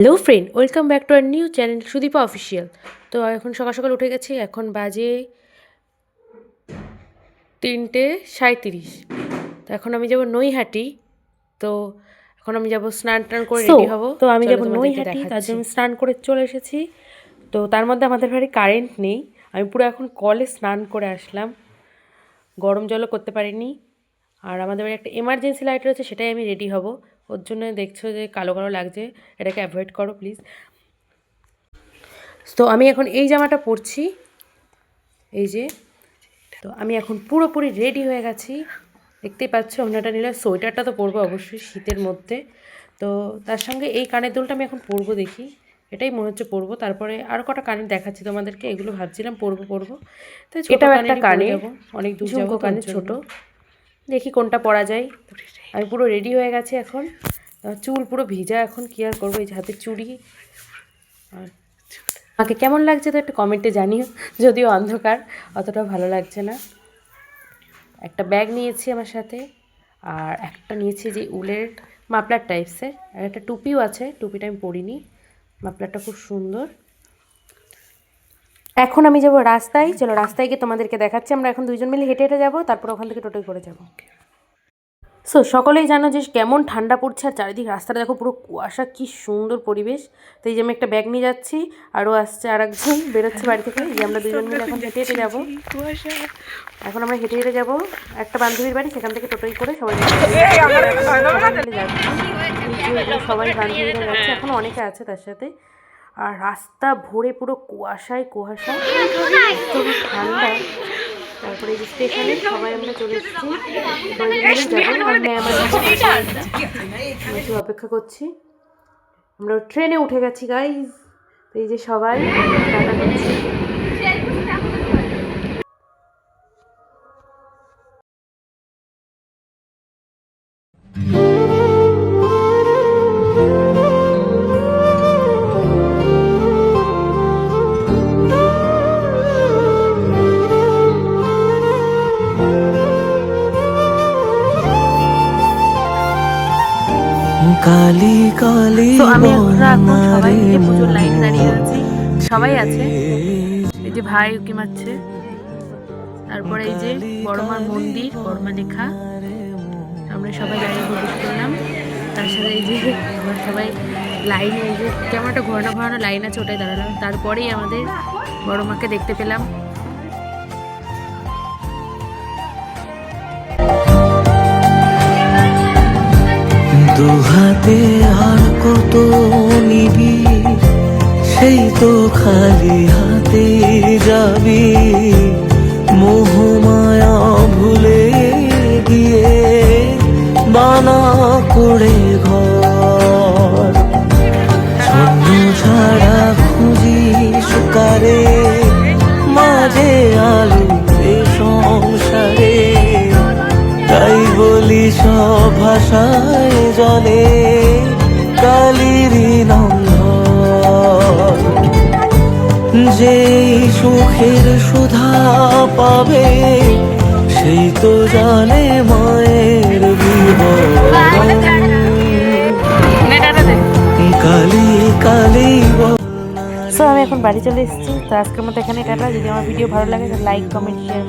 Hello friend, welcome back to our new channel Sudipa official. তো এখন সকাল সকাল উঠে গেছি, এখন বাজে 3:37। তো এখন আমি যাব নৈহাটি। তো এখন আমি যাব স্নান টান করে রেডি হব। তো আমি যাব নৈহাটি, তার জন্য স্নান করে চলে এসেছি। তো তার মধ্যে আমাদের বাড়ি কারেন্ট নেই, আমি পুরো এখন কলে স্নান করে আসলাম, গরম জলও করতে পারিনি। আর আমাদের বাড়ি একটা এমার্জেন্সি লাইট রয়েছে, সেটাই আমি রেডি হব। ওর জন্য দেখছো যে কালো কালো লাগছে, এটাকে অ্যাভয়েড করো প্লিজ। তো আমি এখন এই জামাটা পরছি, এই যে। তো আমি এখন পুরোপুরি রেডি হয়ে গেছি, দেখতেই পাচ্ছ। ওড়নাটা নিলে, সোয়েটারটা তো পরবো অবশ্যই শীতের মধ্যে। তো তার সঙ্গে এই কানের দুলটা আমি এখন পরবো, দেখি এটাই মনে হচ্ছে পরবো। তারপরে আরও কটা কানের দেখাচ্ছি তোমাদেরকে, এগুলো ভাবছিলাম পরবো। তো এটাও একটা কানের, অনেক দূর যাবো, কানের ছোট, দেখি কোনটা পরা যায়। আমি পুরো রেডি হয়ে গেছি এখন, চুল পুরো ভিজা, এখন কি আর করবো। এই যে হাতে চুড়ি। আর আমাকে কেমন লাগছে তো একটা কমেন্টে জানিও, যদিও অন্ধকার, অতটাও ভালো লাগছে না। একটা ব্যাগ নিয়েছি আমার সাথে, আর একটা নিয়েছি যে উলের মাফলার টাইপসের, আর একটা টুপিও আছে। টুপিটা আমি পরিনি, মাফলারটা খুব সুন্দর। এখন আমি যাব রাস্তায়, চলো রাস্তায় গিয়ে তোমাদেরকে দেখাচ্ছি। আমরা এখন দুইজন মিলে হেঁটে হেঁটে যাবো, তারপর ওখান থেকে টোটোয় করে যাবো। সো সকলেই জানো যে কেমন ঠান্ডা পড়ছে, আর চারিদিক রাস্তাটা দেখো পুরো কুয়াশা, কি সুন্দর পরিবেশ। তো এই যে আমি একটা ব্যাগ নিয়ে যাচ্ছি, আরও আসছে আর একজন বেরোচ্ছে বাড়ি থেকে। যে আমরা দুজন মিলে এখন হেঁটে হেঁটে যাবো। এখন আমরা হেঁটে হেঁটে যাবো একটা বান্ধবীর বাড়ি, সেখান থেকে টোটোই করে সবাই মিলে যাচ্ছি। সবাই বান্ধবীরা যাচ্ছে, এখনও অনেকে আছে তার সাথে। আর রাস্তা ভরে পুরো কুয়াশায় কুয়াশা, খুবই ঠান্ডা। তারপরে এই যে স্টেশনে সবাই আমরা চলে এসেছি, যাবো। অপেক্ষা করছি, আমরা ট্রেনে উঠে গেছি গাইজ। এই যে সবাই টাটা করছি। কালি কালি আমি এখন সবাই মিলে পুজোর লাইনে দাঁড়িয়ে আছি, সবাই আছে। এই যে ভাই উকি মারছে, তারপরে এই যে বড়মার মন্দির, বড়মা লেখা। আমরা সবাই লাইনে প্রবেশ করলাম, তার সাথে এই যে আমরা সবাই লাইনে, এই যে কেমন একটা ঘোরানো ঘোরানো লাইন আছে, ওটাই দাঁড়ালাম। তারপরেই আমাদের বড়মাকে দেখতে পেলাম। দুহাতে আর কত নিবি, সেই তো খালি হাতে যাবি। মোহমায়া ভুলে গিয়ে বানা করে ঘর, শূন্য ছাড়া খুঁজি সুকারে, মাঝে আলো এ সংসারে। তাই বলি সব ভাষায় জলে কালিরি নন্দন। যেই সুখের সুধা পাবে, সেই তো জানে মায়ের বিবরণ। কালি কালি। সো আমি এখন বাড়ি চলে এসেছি। তো আজকের মতো এখানে টাটা। যদি আমার ভিডিও ভালো লাগে, লাইক কমেন্ট শেয়ার।